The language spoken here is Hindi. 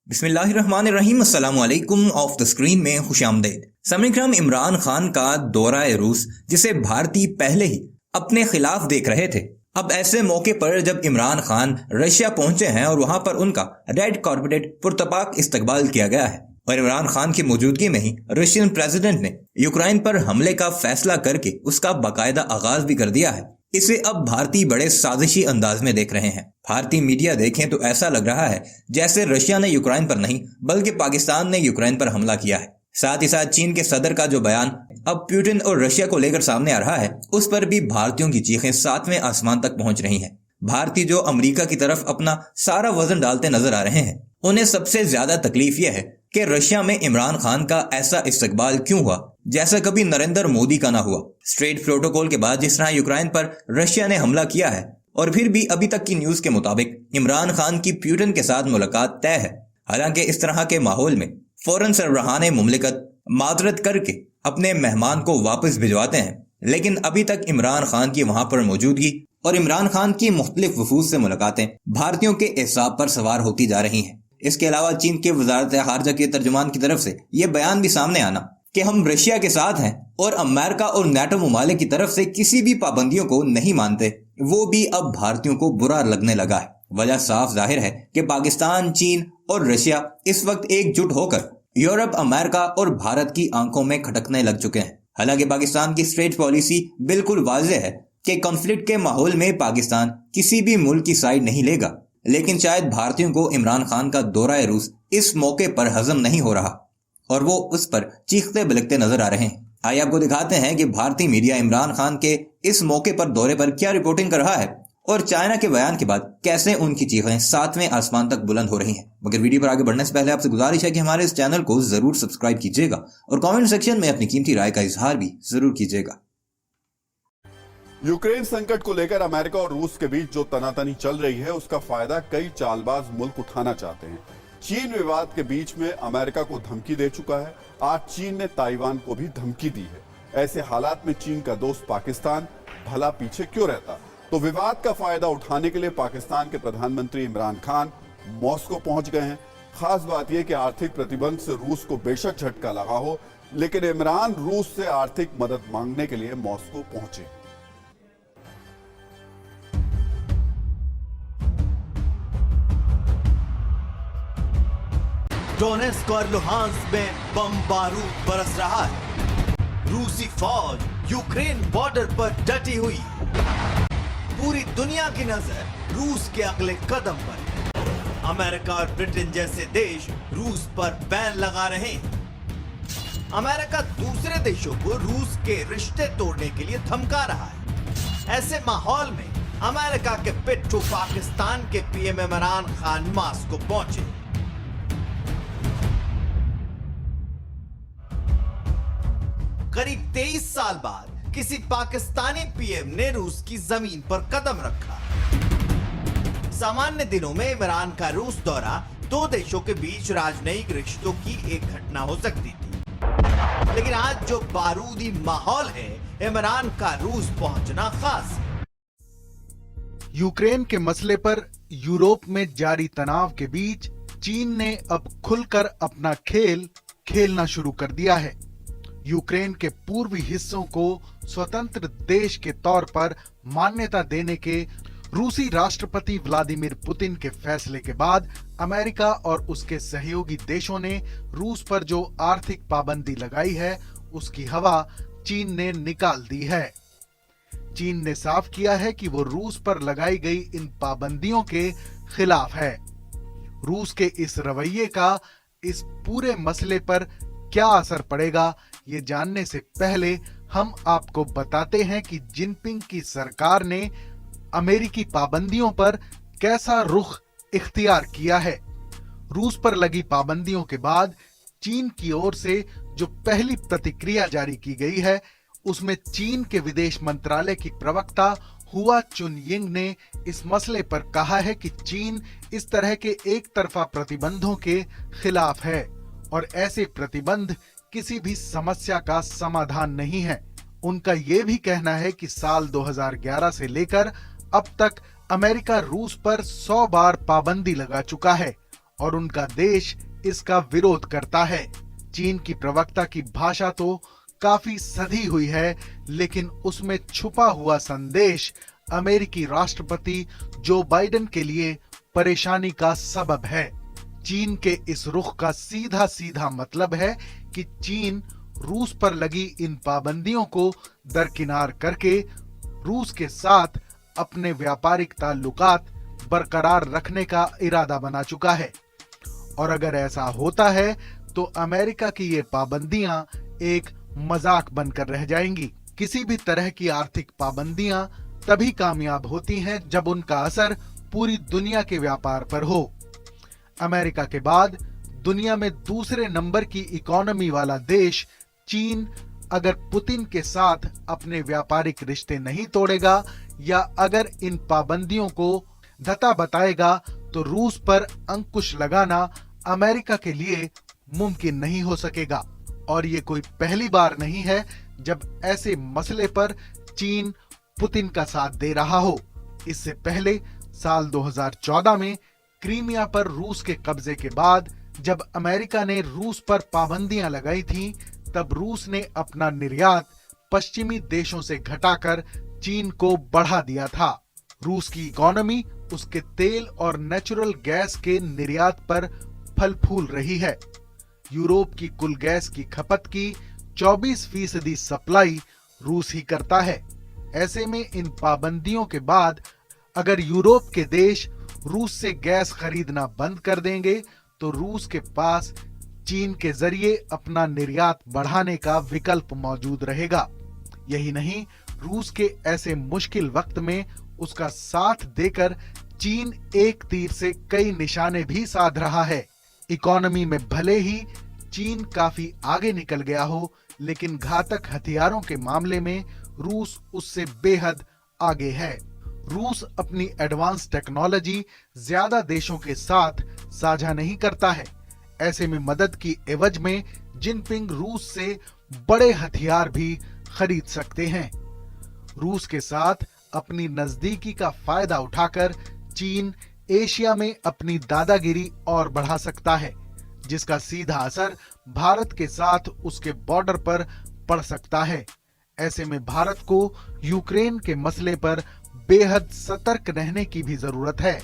बिस्मिल्लाहिर्रहमानिर्रहीम। अस्सलाम वालेकुम। ऑफ द स्क्रीन में खुशामदीद। समरिक्रम इमरान खान का दौरा रूस, जिसे भारतीय पहले ही अपने खिलाफ देख रहे थे, अब ऐसे मौके पर जब इमरान खान रशिया पहुंचे हैं और वहां पर उनका रेड कॉर्पोरेट पुरतपाक इस्तकबाल किया गया है और इमरान खान की मौजूदगी में ही रशियन प्रेसिडेंट ने यूक्रेन पर हमले का फैसला करके उसका बाकायदा आगाज भी कर दिया है। इसे अब भारतीय बड़े साजिशी अंदाज में देख रहे हैं। भारतीय मीडिया देखें तो ऐसा लग रहा है जैसे रशिया ने यूक्रेन पर नहीं बल्कि पाकिस्तान ने यूक्रेन पर हमला किया है। साथ ही साथ चीन के सदर का जो बयान अब पुतिन और रशिया को लेकर सामने आ रहा है, उस पर भी भारतीयों की चीखें सातवें आसमान तक पहुंच रही हैं। भारतीय जो अमेरिका की तरफ अपना सारा वजन डालते नजर आ रहे हैं, उन्हें सबसे ज्यादा तकलीफ यह है कि रशिया में इमरान खान का ऐसा इस्तकबाल क्यों हुआ जैसा कभी नरेंद्र मोदी का ना हुआ। स्ट्रेट प्रोटोकॉल के बाद जिस तरह यूक्रेन पर रशिया ने हमला किया है और फिर भी अभी तक की न्यूज के मुताबिक इमरान खान की पुतिन के साथ मुलाकात तय है। हालांकि इस तरह के माहौल में फौरन सरबराहाने मुमलिकत माजरत करके अपने मेहमान को वापस भिजवाते हैं, लेकिन अभी तक इमरान खान की वहां पर मौजूदगी और इमरान खान की मुख्तलिफ वफूद से मुलाकातें भारतीयों के एहसाब पर सवार होती जा रही हैं। इसके अलावा चीन के वजारत खारजा के तर्जुमान की तरफ से यह बयान भी सामने आना कि हम रशिया के साथ हैं और अमेरिका और नेटो ममालिक की तरफ से किसी भी पाबंदियों को नहीं मानते, वो भी अब भारतीयों को बुरा लगने लगा है। वजह साफ जाहिर है कि पाकिस्तान, चीन और रशिया इस वक्त एकजुट होकर यूरोप, अमेरिका और भारत की आंखों में खटकने लग चुके हैं। हालांकि पाकिस्तान की स्ट्रेट पॉलिसी बिल्कुल वाज़ेह है कि कॉन्फ्लिक्ट के माहौल में पाकिस्तान किसी भी मुल्क की साइड नहीं लेगा, लेकिन शायद भारतीयों को इमरान खान का दौरा रूस इस मौके पर हजम नहीं हो रहा और वो उस पर चीखते बिलखते नजर आ रहे हैं। आइए आपको दिखाते हैं कि भारतीय मीडिया इमरान खान के इस मौके पर दौरे पर क्या रिपोर्टिंग कर रहा है और चाइना के बयान के बाद कैसे उनकी चीखें सातवें आसमान तक बुलंद हो रही हैं। मगर वीडियो पर आगे बढ़ने से पहले आपसे गुजारिश है कि हमारे इस चैनल को जरूर सब्सक्राइब कीजिएगा और कमेंट सेक्शन में अपनी कीमती राय का इजहार भी जरूर कीजिएगा। यूक्रेन संकट को लेकर अमेरिका और रूस के बीच जो तनातनी चल रही है, उसका फायदा कई चालबाज मुल्क उठाना चाहते हैं। चीन विवाद के बीच में अमेरिका को धमकी दे चुका है। आज चीन ने ताइवान को भी धमकी दी है। ऐसे हालात में चीन का दोस्त पाकिस्तान भला पीछे क्यों रहता? तो विवाद का फायदा उठाने के लिए पाकिस्तान के प्रधानमंत्री इमरान खान मॉस्को पहुंच गए हैं। खास बात यह कि आर्थिक प्रतिबंध से रूस को बेशक झटका लगा हो, लेकिन इमरान रूस से आर्थिक मदद मांगने के लिए मॉस्को पहुंचे। डोनेस्क और लुहांस्क में बम बारूद बरस रहा है। रूसी फौज यूक्रेन बॉर्डर पर डटी हुई। पूरी दुनिया की नजर रूस के अगले कदम पर। अमेरिका और ब्रिटेन जैसे देश रूस पर बैन लगा रहे हैं। अमेरिका दूसरे देशों को रूस के रिश्ते तोड़ने के लिए धमका रहा है। ऐसे माहौल में अमेरिका के पिट्ठू पाकिस्तान के पीएम इमरान खान मॉस्को पहुंचे। करीब 23 साल बाद किसी पाकिस्तानी पीएम ने रूस की जमीन पर कदम रखा। सामान्य दिनों में इमरान का रूस दौरा दो देशों के बीच राजनयिक रिश्तों की एक घटना हो सकती थी, लेकिन आज जो बारूदी माहौल है, इमरान का रूस पहुंचना खास है। यूक्रेन के मसले पर यूरोप में जारी तनाव के बीच चीन ने अब खुलकर अपना खेल खेलना शुरू कर दिया है। यूक्रेन के पूर्वी हिस्सों को स्वतंत्र देश के तौर पर मान्यता देने के रूसी राष्ट्रपति व्लादिमीर पुतिन के फैसले के बाद अमेरिका और उसके सहयोगी देशों ने रूस पर जो आर्थिक पाबंदी लगाई है, उसकी हवा चीन ने निकाल दी है। चीन ने साफ किया है कि वो रूस पर लगाई गई इन पाबंदियों के खिलाफ है। रूस के इस रवैये का इस पूरे मसले पर क्या असर पड़ेगा, ये जानने से पहले हम आपको बताते हैं कि जिनपिंग की सरकार ने अमेरिकी पाबंदियों पर कैसा रुख इख्तियार किया है। रूस पर लगी पाबंदियों के बाद चीन की ओर से जो पहली प्रतिक्रिया जारी की गई है, उसमें चीन के विदेश मंत्रालय की प्रवक्ता हुआ चुनयिंग ने इस मसले पर कहा है कि चीन इस तरह के एक तरफा प्रतिबंधों के खिलाफ है और ऐसे प्रतिबंध किसी भी समस्या का समाधान नहीं है। उनका यह भी कहना है कि साल 2011 से लेकर अब तक अमेरिका रूस पर 100 बार पाबंदी लगा चुका है और उनका देश इसका विरोध करता है। चीन की प्रवक्ता की भाषा तो काफी सधी हुई है, लेकिन उसमें छुपा हुआ संदेश अमेरिकी राष्ट्रपति जो बाइडेन के लिए परेशानी का सबब है। चीन के इस रुख का सीधा सीधा मतलब है कि चीन रूस पर लगी इन पाबंदियों को दरकिनार करके रूस के साथ अपने व्यापारिक ताल्लुकात बरकरार रखने का इरादा बना चुका है। और अगर ऐसा होता है तो अमेरिका की ये पाबंदियां एक मजाक बनकर रह जाएंगी। किसी भी तरह की आर्थिक पाबंदियां तभी कामयाब होती हैं जब उनका असर पूरी दुनिया के व्यापार पर हो। अमेरिका के बाद दुनिया में दूसरे नंबर की इकोनॉमी वाला देश चीन अगर पुतिन के साथ अपने व्यापारिक रिश्ते नहीं तोड़ेगा या अगर इन पाबंदियों को धता बताएगा तो रूस पर अंकुश लगाना अमेरिका के लिए मुमकिन नहीं हो सकेगा। और ये कोई पहली बार नहीं है जब ऐसे मसले पर चीन पुतिन का साथ दे रहा हो। इससे पहले साल 2014 में क्रीमिया पर रूस के कब्जे के बाद जब अमेरिका ने रूस पर पाबंदियां लगाई थीं, तब रूस ने अपना निर्यात पश्चिमी देशों से घटाकर चीन को बढ़ा दिया था। रूस की इकोनॉमी उसके तेल और नेचुरल गैस के निर्यात पर फल फूल रही है। यूरोप की कुल गैस की खपत की 24% सप्लाई रूस ही करता है। ऐसे में इन पाबंदियों के बाद अगर यूरोप के देश रूस से गैस खरीदना बंद कर देंगे तो रूस के पास चीन के जरिए अपना निर्यात बढ़ाने का विकल्प मौजूद रहेगा। यही नहीं, रूस के ऐसे मुश्किल वक्त में उसका साथ देकर चीन एक तीर से कई निशाने भी साध रहा है। इकोनॉमी में भले ही चीन काफी आगे निकल गया हो, लेकिन घातक हथियारों के मामले में रूस उससे बेहद आगे है। रूस अपनी एडवांस टेक्नोलॉजी ज्यादा देशों के साथ साझा नहीं करता है। ऐसे में मदद की एवज में जिनपिंग रूस से बड़े हथियार भी खरीद सकते हैं। रूस के साथ अपनी नजदीकी का फायदा उठाकर चीन एशिया में अपनी दादागिरी और बढ़ा सकता है, जिसका सीधा असर भारत के साथ उसके बॉर्डर पर पड़ सकता है। ऐसे में भारत को यूक्रेन के मसले पर बेहद सतर्क रहने की भी जरूरत है।